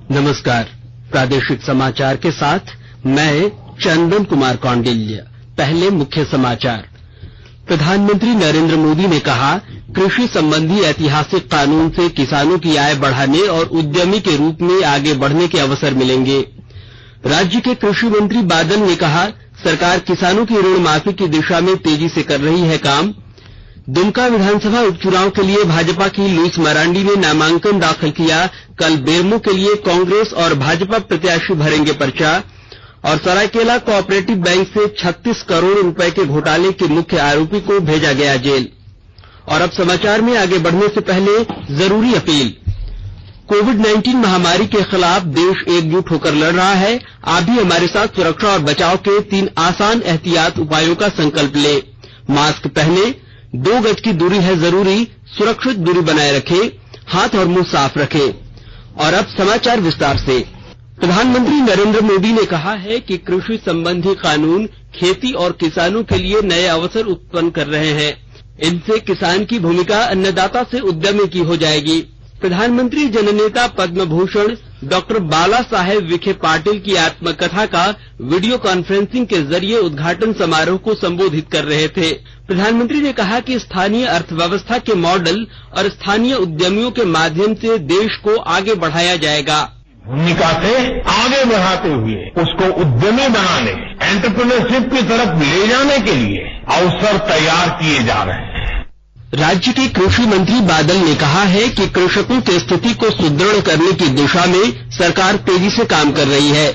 नमस्कार, प्रादेशिक समाचार के साथ मैं चंदन कुमार कौंडिल्य। पहले मुख्य समाचार। प्रधानमंत्री नरेंद्र मोदी ने कहा, कृषि संबंधी ऐतिहासिक कानून से किसानों की आय बढ़ाने और उद्यमी के रूप में आगे बढ़ने के अवसर मिलेंगे। राज्य के कृषि मंत्री बादल ने कहा, सरकार किसानों की ऋण माफी की दिशा में तेजी से कर रही है काम। दुमका विधानसभा उपचुनाव के लिए भाजपा की लुइस मरांडी ने नामांकन दाखिल किया। कल बेरमो के लिए कांग्रेस और भाजपा प्रत्याशी भरेंगे पर्चा। और सरायकेला कोऑपरेटिव बैंक से 36 करोड़ रुपए के घोटाले के मुख्य आरोपी को भेजा गया जेल। और अब समाचार में आगे बढ़ने से पहले जरूरी अपील। कोविड-19 महामारी के खिलाफ देश एकजुट होकर लड़ रहा है। आप भी हमारे साथ सुरक्षा और बचाव के 3 आसान एहतियात उपायों का संकल्प लें। मास्क पहने, 2 गज की दूरी है जरूरी, सुरक्षित दूरी बनाए रखें, हाथ और मुंह साफ रखें। और अब समाचार विस्तार से। प्रधानमंत्री नरेंद्र मोदी ने कहा है कि कृषि संबंधी कानून खेती और किसानों के लिए नए अवसर उत्पन्न कर रहे हैं। इनसे किसान की भूमिका अन्नदाता से उद्यमी की हो जाएगी। प्रधानमंत्री जननेता पद्म भूषण डॉक्टर बाला साहेब विखे पाटिल की आत्मकथा का वीडियो कॉन्फ्रेंसिंग के जरिए उद्घाटन समारोह को संबोधित कर रहे थे। प्रधानमंत्री ने कहा कि स्थानीय अर्थव्यवस्था के मॉडल और स्थानीय उद्यमियों के माध्यम से देश को आगे बढ़ाया जाएगा। भूमिका से आगे बढ़ाते हुए उसको उद्यमी बनाने, एंटरप्रेन्योरशिप की तरफ ले जाने के लिए अवसर तैयार किए जा रहे हैं। राज्य के कृषि मंत्री बादल ने कहा है कि कृषकों की स्थिति को सुदृढ़ करने की दिशा में सरकार तेजी से काम कर रही है।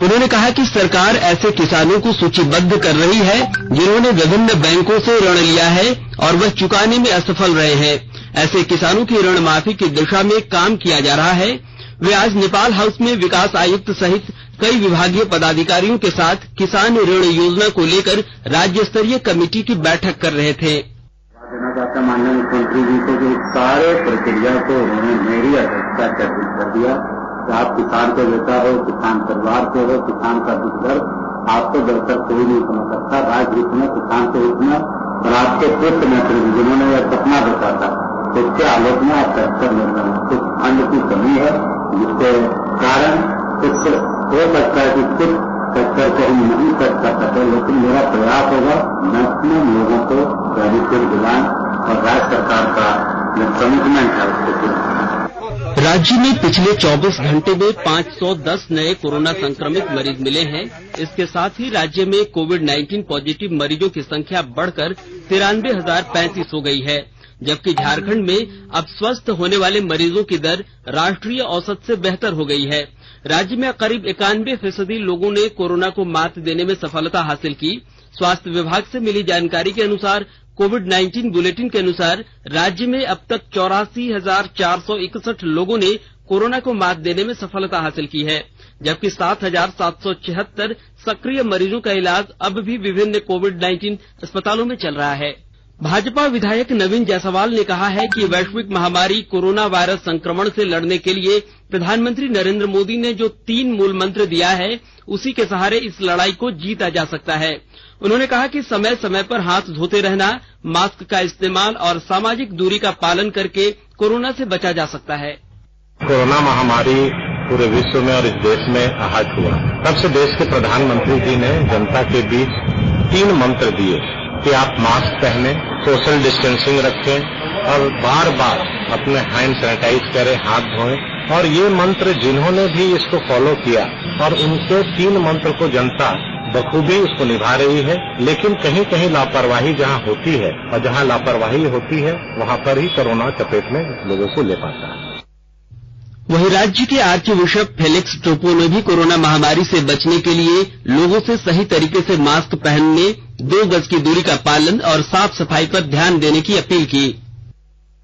उन्होंने कहा कि सरकार ऐसे किसानों को सूचीबद्ध कर रही है जिन्होंने विभिन्न बैंकों से ऋण लिया है और वह चुकाने में असफल रहे हैं। ऐसे किसानों की ऋण माफी की दिशा में काम किया जा रहा है। वे आज नेपाल हाउस में विकास आयुक्त सहित कई विभागीय पदाधिकारियों के साथ किसान ऋण योजना को लेकर राज्य स्तरीय कमेटी की बैठक कर रहे थे। देना चाहता माननीय मुख्यमंत्री जी को कि सारे प्रक्रिया को उन्होंने मेरी अध्यक्षता कर दिया। आप किसान को लेता हो, किसान परिवार को हो, किसान का दुख दर्द आपको बेहतर कोई नहीं समझ सकता। राज्य हित में, किसान के हित में और आपके पुत्र नेतृत्व जिन्होंने यह सपना देखा था, उसके आलोक में आप बेहतर निर्णय। कुछ फंड की कमी है जिसके कारण कुछ हो सकता है कि कुछ सेक्टर को हम नहीं कर सकते, लेकिन मेरा प्रयास होगा मैक्सिमम लोगों को बेनिफिट दिलाएं और राज्य सरकार का जो कमिटमेंट है उसको। राज्य में पिछले 24 घंटे में 510 नए कोरोना संक्रमित मरीज मिले हैं। इसके साथ ही राज्य में कोविड-19 पॉजिटिव मरीजों की संख्या बढ़कर 93,035 हो गई है, जबकि झारखंड में अब स्वस्थ होने वाले मरीजों की दर राष्ट्रीय औसत से बेहतर हो गई है। राज्य में करीब 91% लोगों ने कोरोना को मात देने में सफलता हासिल की। स्वास्थ्य विभाग से मिली जानकारी के अनुसार कोविड-19 बुलेटिन के अनुसार राज्य में अब तक 84,461 लोगों ने कोरोना को मात देने में सफलता हासिल की है, जबकि 7,776 सक्रिय मरीजों का इलाज अब भी विभिन्न कोविड-19 अस्पतालों में चल रहा है। भाजपा विधायक नवीन जायसवाल ने कहा है कि वैश्विक महामारी कोरोना वायरस संक्रमण से लड़ने के लिए प्रधानमंत्री नरेंद्र मोदी ने जो 3 मूल मंत्र दिया है, उसी के सहारे इस लड़ाई को जीता जा सकता है। उन्होंने कहा कि समय समय पर हाथ धोते रहना, मास्क का इस्तेमाल और सामाजिक दूरी का पालन करके कोरोना से बचा जा सकता है। कोरोना महामारी पूरे विश्व में और इस देश में आहत हुआ, तब से देश के प्रधानमंत्री जी ने जनता के बीच 3 मंत्र दिए कि आप मास्क पहने, सोशल डिस्टेंसिंग रखें और बार बार अपने हैंड सैनिटाइज करें, हाथ धोएं। और ये मंत्र जिन्होंने भी इसको फॉलो किया और उनके 3 मंत्र को जनता बखूबी उसको निभा रही है। लेकिन कहीं कहीं लापरवाही जहां होती है और जहां लापरवाही होती है वहां पर ही कोरोना चपेट में लोगों को ले पाता है। वहीं राज्य के आर्च बिशप फेलिक्स टोपो ने भी कोरोना महामारी से बचने के लिए लोगों से सही तरीके से मास्क पहनने, 2 गज की दूरी का पालन और साफ सफाई पर ध्यान देने की अपील की।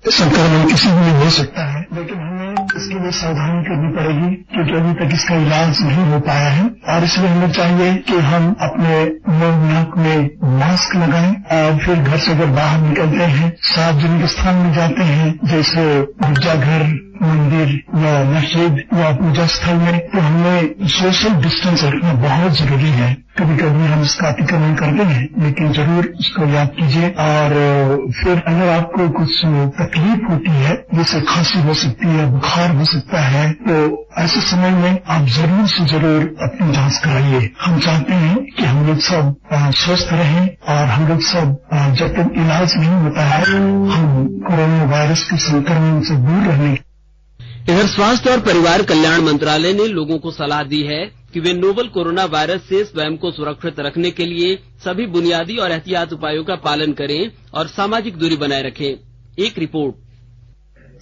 संक्रमण किसी भी हो सकता है, लेकिन हमें इसके लिए सावधानी करनी पड़ेगी क्योंकि अभी तक इसका इलाज नहीं हो पाया है। और इसलिए हमें चाहिए कि हम अपने मुंह नाक में मास्क लगाएं और फिर घर से अगर बाहर निकलते हैं, सार्वजनिक स्थान में जाते हैं जैसे गिरजाघर, मंदिर या मस्जिद या पूजा स्थल में, तो हमें सोशल डिस्टेंस रखना बहुत जरूरी है। कभी कभी हम इसका अतिक्रमण करते हैं, लेकिन जरूर इसको याद कीजिए। और फिर अगर आपको कुछ तकलीफ होती है, जैसे खांसी हो सकती है, बुखार हो सकता है, तो ऐसे समय में आप जरूर से जरूर अपनी जांच कराइए। हम चाहते हैं कि हम लोग सब स्वस्थ रहें और हम लोग सब जब तक इलाज नहीं होता है, हम कोरोना वायरस के संक्रमण से दूर रहने। इधर स्वास्थ्य और परिवार कल्याण मंत्रालय ने लोगों को सलाह दी है कि वे नोवल कोरोना वायरस से स्वयं को सुरक्षित रखने के लिए सभी बुनियादी और एहतियात उपायों का पालन करें और सामाजिक दूरी बनाए रखें। एक रिपोर्ट।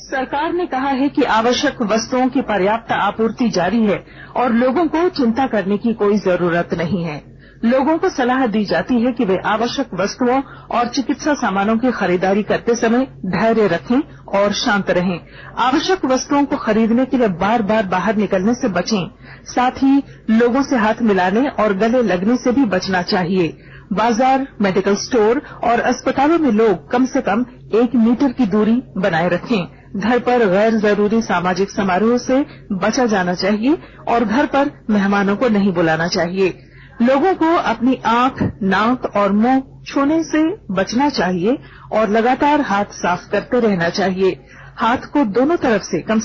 सरकार ने कहा है कि आवश्यक वस्तुओं की पर्याप्त आपूर्ति जारी है और लोगों को चिंता करने की कोई जरूरत नहीं है। लोगों को सलाह दी जाती है कि वे आवश्यक वस्तुओं और चिकित्सा सामानों की खरीदारी करते समय धैर्य रखें और शांत रहें। आवश्यक वस्तुओं को खरीदने के लिए बार बार बाहर निकलने से बचें। साथ ही लोगों से हाथ मिलाने और गले लगने से भी बचना चाहिए। बाजार, मेडिकल स्टोर और अस्पतालों में लोग कम से कम 1 मीटर की दूरी बनाए रखें। घर पर गैर जरूरी सामाजिक समारोह से बचा जाना चाहिए और घर पर मेहमानों को नहीं बुलाना चाहिए। लोगों को अपनी आंख, नाक और मुंह छूने से बचना चाहिए और लगातार हाथ साफ करते रहना चाहिए। हाथ को दोनों तरफ से कम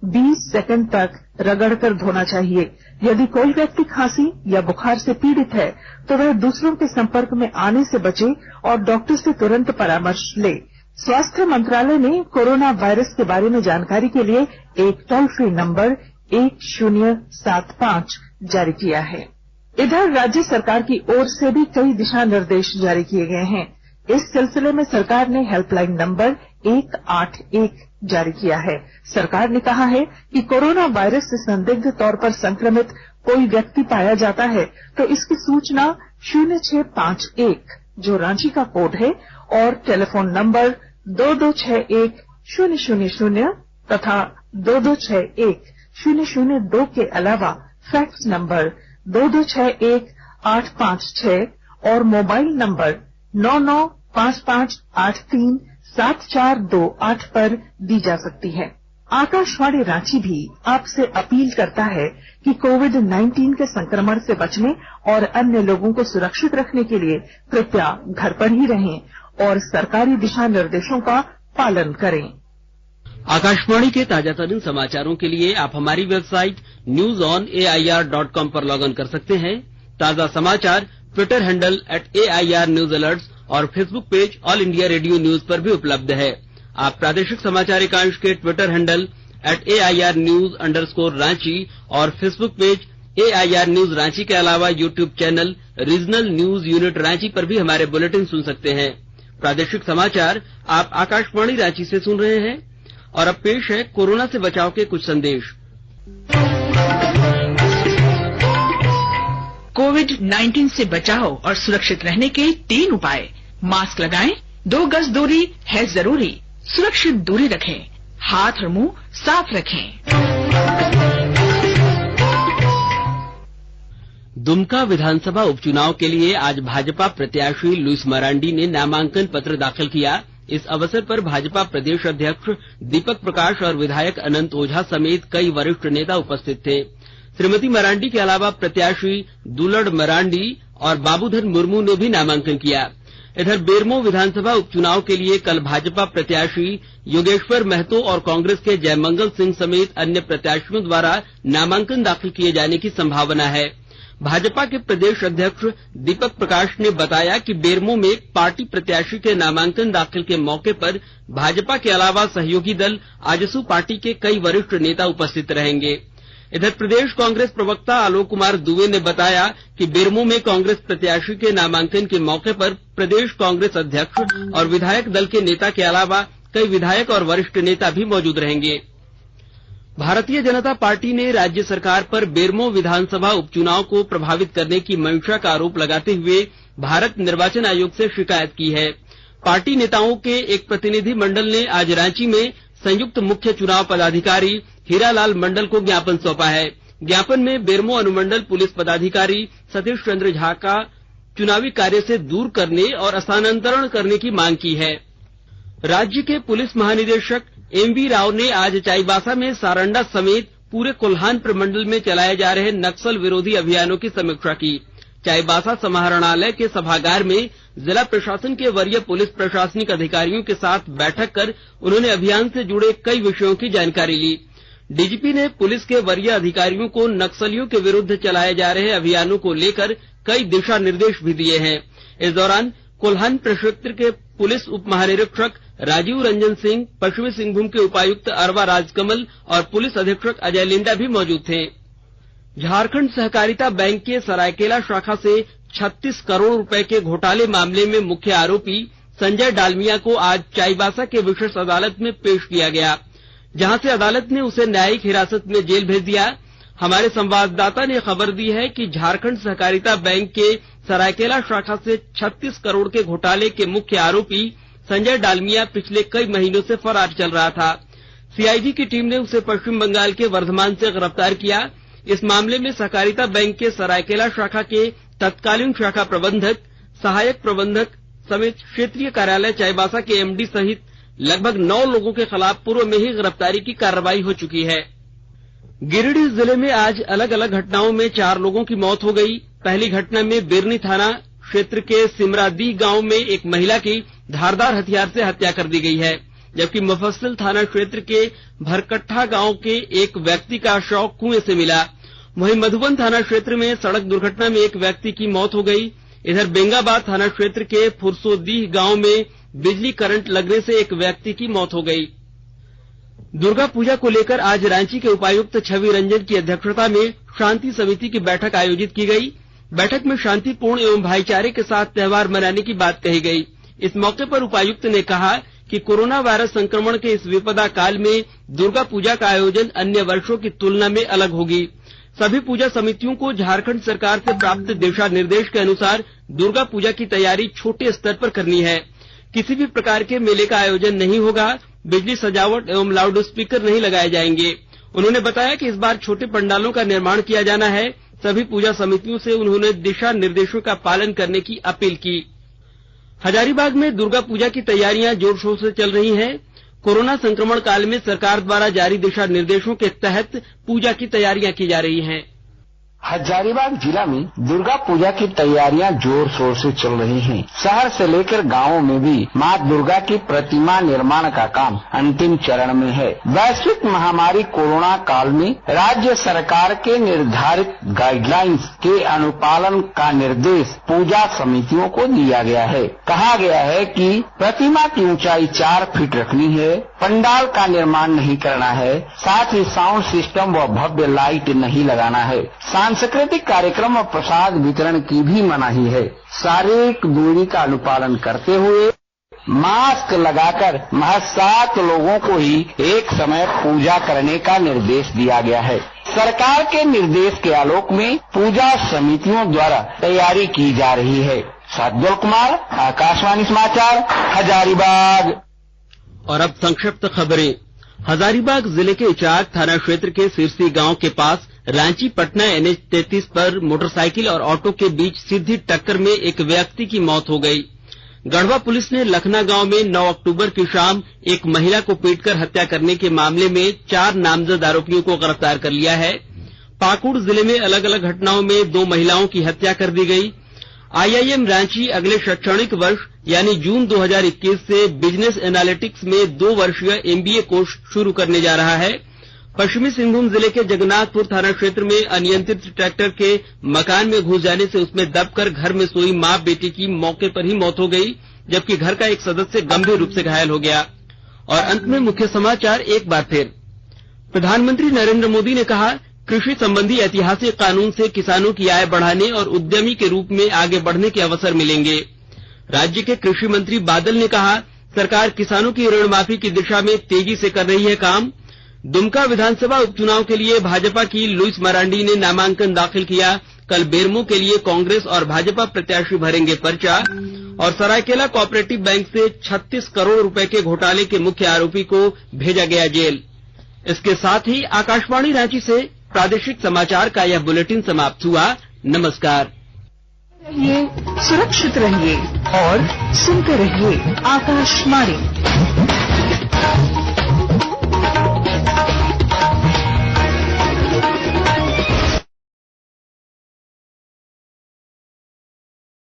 20 सेकंड तक रगड़कर धोना चाहिए। यदि कोई व्यक्ति खांसी या बुखार से पीड़ित है तो वह दूसरों के संपर्क में आने से बचे और डॉक्टर से तुरंत परामर्श ले। स्वास्थ्य मंत्रालय ने कोरोना वायरस के बारे में जानकारी के लिए एक टोल फ्री नंबर 1075 जारी किया है। इधर राज्य सरकार की ओर से भी कई दिशा निर्देश जारी किए गए हैं। इस सिलसिले में सरकार ने हेल्पलाइन नंबर 181 जारी किया है। सरकार ने कहा है कि कोरोना वायरस से संदिग्ध तौर पर संक्रमित कोई व्यक्ति पाया जाता है तो इसकी सूचना 0651 जो रांची का कोड है और टेलीफोन नंबर 2261-000 तथा 2261-002 के अलावा फैक्स नंबर 2261-856 और मोबाइल नंबर 9955837428 पर दी जा सकती है। आकाशवाणी रांची भी आपसे अपील करता है कि कोविड-19 के संक्रमण से बचने और अन्य लोगों को सुरक्षित रखने के लिए कृपया घर पर ही रहें और सरकारी दिशा निर्देशों का पालन करें। आकाशवाणी के ताजातरीन समाचारों के लिए आप हमारी वेबसाइट newsonair.com पर लॉग इन कर सकते हैं। ताजा समाचार Twitter handle @AIR News Alerts और Facebook page all India radio news पर भी उपलब्ध है। आप प्रादेशिक समाचार एकांश के ट्विटर हैंडल @AIR News_Ranchi और Facebook page AIR News Ranchi के अलावा YouTube channel regional news unit Ranchi पर भी हमारे बुलेटिन सुन सकते हैं। प्रादेशिक समाचार आप आकाशवाणी रांची से सुन रहे हैं और अब पेश है कोरोना से बचाव के कुछ संदेश। कोविड-19 से बचाव और सुरक्षित रहने के 3 उपाय। मास्क लगाएं, 2 गज दूरी है जरूरी, सुरक्षित दूरी रखें, हाथ और मुंह साफ रखें। दुमका विधानसभा उपचुनाव के लिए आज भाजपा प्रत्याशी लुइस मरांडी ने नामांकन पत्र दाखिल किया। इस अवसर पर भाजपा प्रदेश अध्यक्ष दीपक प्रकाश और विधायक अनंत ओझा समेत कई वरिष्ठ नेता उपस्थित थे। श्रीमती मरांडी के अलावा प्रत्याशी दुलड़ मरांडी और बाबूधन मुर्मू ने भी नामांकन किया। इधर बेरमो विधानसभा उपचुनाव के लिए कल भाजपा प्रत्याशी योगेश्वर महतो और कांग्रेस के जयमंगल सिंह समेत अन्य प्रत्याशियों द्वारा नामांकन दाखिल किए जाने की संभावना है। भाजपा के प्रदेश अध्यक्ष दीपक प्रकाश ने बताया कि बेरमो में पार्टी प्रत्याशी के नामांकन दाखिल के मौके पर भाजपा के अलावा सहयोगी दल आजसू पार्टी के कई वरिष्ठ नेता उपस्थित रहेंगे। इधर प्रदेश कांग्रेस प्रवक्ता आलोक कुमार दुबे ने बताया कि बेरमो में कांग्रेस प्रत्याशी के नामांकन के मौके पर प्रदेश कांग्रेस अध्यक्ष और विधायक दल के नेता के अलावा कई विधायक और वरिष्ठ नेता भी मौजूद रहेंगे। भारतीय जनता पार्टी ने राज्य सरकार पर बेरमो विधानसभा उपचुनाव को प्रभावित करने की मंशा का आरोप लगाते हुए भारत निर्वाचन आयोग से शिकायत की है। पार्टी नेताओं के एक प्रतिनिधि मंडल ने आज रांची में संयुक्त मुख्य चुनाव पदाधिकारी हीरालाल मंडल को ज्ञापन सौंपा है। ज्ञापन में बेरमो अनुमंडल पुलिस पदाधिकारी सतीश चंद्र झा का चुनावी कार्य से दूर करने और स्थानांतरण करने की मांग की है। राज्य के पुलिस महानिदेशक एमवी राव ने आज चाईबासा में सारंडा समेत पूरे कोल्हान प्रमंडल में चलाए जा रहे नक्सल विरोधी अभियानों की समीक्षा की। चाईबासा समाहरणालय के सभागार में जिला प्रशासन के वरीय पुलिस प्रशासनिक अधिकारियों के साथ बैठक कर उन्होंने अभियान से जुड़े कई विषयों की जानकारी ली। डीजीपी ने पुलिस के वरीय अधिकारियों को नक्सलियों के विरुद्ध चलाए जा रहे अभियानों को लेकर कई दिशा निर्देश भी दिए हैं। इस दौरान कोल्हान प्रक्षेत्र के पुलिस उप महानिरीक्षक राजीव रंजन सिंह, पश्चिमी सिंहभूम के उपायुक्त अरवा राजकमल और पुलिस अधीक्षक अजय लिंडा भी मौजूद थे। झारखंड सहकारिता बैंक के सरायकेला शाखा से 36 करोड़ रुपए के घोटाले मामले में मुख्य आरोपी संजय डालमिया को आज चाईबासा के विशेष अदालत में पेश किया गया, जहां से अदालत ने उसे न्यायिक हिरासत में जेल भेज दिया। हमारे संवाददाता ने खबर दी है कि झारखंड सहकारिता बैंक के सरायकेला शाखा से 36 करोड़ के घोटाले के मुख्य आरोपी संजय डालमिया पिछले कई महीनों से फरार चल रहा था। सीआईडी की टीम ने उसे पश्चिम बंगाल के वर्धमान से गिरफ्तार किया। इस मामले में सहकारिता बैंक के सरायकेला शाखा के तत्कालीन शाखा प्रबंधक, सहायक प्रबंधक समेत क्षेत्रीय कार्यालय चाईबासा के एमडी सहित लगभग 9 लोगों के खिलाफ पूर्व में ही गिरफ्तारी की कार्रवाई हो चुकी है। गिरिडीह जिले में आज अलग अलग घटनाओं में 4 लोगों की मौत हो गई। पहली घटना में बिरनी थाना क्षेत्र के सिमरादी गांव में एक महिला की धारदार हथियार से हत्या कर दी गई है, जबकि मुफस्सिल थाना क्षेत्र के भरकट्ठा गांव के एक व्यक्ति का शव कुएं से मिला। वहीं मधुबन थाना क्षेत्र में सड़क दुर्घटना में एक व्यक्ति की मौत हो गई। इधर बेंगाबाद थाना क्षेत्र के फुरसोदीह गांव में बिजली करंट लगने से एक व्यक्ति की मौत हो गई। दुर्गा पूजा को लेकर आज रांची के उपायुक्त छवि रंजन की अध्यक्षता में शांति समिति की बैठक आयोजित की गई। बैठक में शांतिपूर्ण एवं भाईचारे के साथ त्योहार मनाने की बात कही गई। इस मौके पर उपायुक्त ने कहा कि कोरोना वायरस संक्रमण के इस विपदा काल में दुर्गा पूजा का आयोजन अन्य वर्षों की तुलना में अलग होगी। सभी पूजा समितियों को झारखंड सरकार से प्राप्त दिशा निर्देश के अनुसार दुर्गा पूजा की तैयारी छोटे स्तर पर करनी है। किसी भी प्रकार के मेले का आयोजन नहीं होगा। बिजली सजावट एवं लाउड स्पीकर नहीं लगाए जाएंगे। उन्होंने बताया कि इस बार छोटे पंडालों का निर्माण किया जाना है। सभी पूजा समितियों से उन्होंने दिशा निर्देशों का पालन करने की अपील की। हजारीबाग में दुर्गा पूजा की तैयारियां जोर शोर से चल रही हैं। कोरोना संक्रमण काल में सरकार द्वारा जारी दिशा निर्देशों के तहत पूजा की तैयारियां की जा रही हैं। हजारीबाग जिला में दुर्गा पूजा की तैयारियां जोर शोर से चल रही हैं। शहर से लेकर गांवों में भी मां दुर्गा की प्रतिमा निर्माण का काम अंतिम चरण में है। वैश्विक महामारी कोरोना काल में राज्य सरकार के निर्धारित गाइडलाइंस के अनुपालन का निर्देश पूजा समितियों को दिया गया है। कहा गया है कि प्रतिमा की ऊंचाई 4 फीट रखनी है, पंडाल का निर्माण नहीं करना है, साथ ही साउंड सिस्टम व भव्य लाइट नहीं लगाना है। सांस्कृतिक कार्यक्रम और प्रसाद वितरण की भी मनाही है। शारीरिक दूरी का अनुपालन करते हुए मास्क लगाकर महज 7 लोगों को ही एक समय पूजा करने का निर्देश दिया गया है। सरकार के निर्देश के आलोक में पूजा समितियों द्वारा तैयारी की जा रही है। साद्दुल कुमार, आकाशवाणी समाचार, हजारीबाग। और अब संक्षिप्त खबरें। हजारीबाग जिले के इचाक थाना क्षेत्र के सिरसी गांव के पास रांची पटना NH 33 पर मोटरसाइकिल और ऑटो के बीच सीधी टक्कर में एक व्यक्ति की मौत हो गई। गढ़वा पुलिस ने लखना गांव में 9 अक्टूबर की शाम एक महिला को पीटकर हत्या करने के मामले में 4 नामजद आरोपियों को गिरफ्तार कर लिया है। पाकुड़ जिले में अलग अलग घटनाओं में 2 महिलाओं की हत्या कर दी गई। IIM रांची अगले शैक्षणिक वर्ष यानी जून 2021 से बिजनेस एनालिटिक्स में 2 वर्षीय MBA कोर्स शुरू करने जा रहा है। पश्चिमी सिंहभूम जिले के जगन्नाथपुर थाना क्षेत्र में अनियंत्रित ट्रैक्टर के मकान में घुस जाने से उसमें दबकर घर में सोई मां बेटी की मौके पर ही मौत हो गई, जबकि घर का एक सदस्य गंभीर रूप से घायल हो गया। और अंत में मुख्य समाचार एक बार फिर। प्रधानमंत्री नरेंद्र मोदी ने कहा, कृषि संबंधी ऐतिहासिक कानून से किसानों की आय बढ़ाने और उद्यमी के रूप में आगे बढ़ने के अवसर मिलेंगे। राज्य के कृषि मंत्री बादल ने कहा, सरकार किसानों की ऋण माफी की दिशा में तेजी से कर रही है काम। दुमका विधानसभा उपचुनाव के लिए भाजपा की लुइस मरांडी ने नामांकन दाखिल किया। कल बेरमो के लिए कांग्रेस और भाजपा प्रत्याशी भरेंगे पर्चा। और सरायकेला कोऑपरेटिव बैंक से 36 करोड़ रुपए के घोटाले के मुख्य आरोपी को भेजा गया जेल। इसके साथ ही आकाशवाणी रांची से प्रादेशिक समाचार का यह बुलेटिन समाप्त हुआ। नमस्कार। रहिए, सुरक्षित रहिए और सुनते रहिए आकाशवाणी।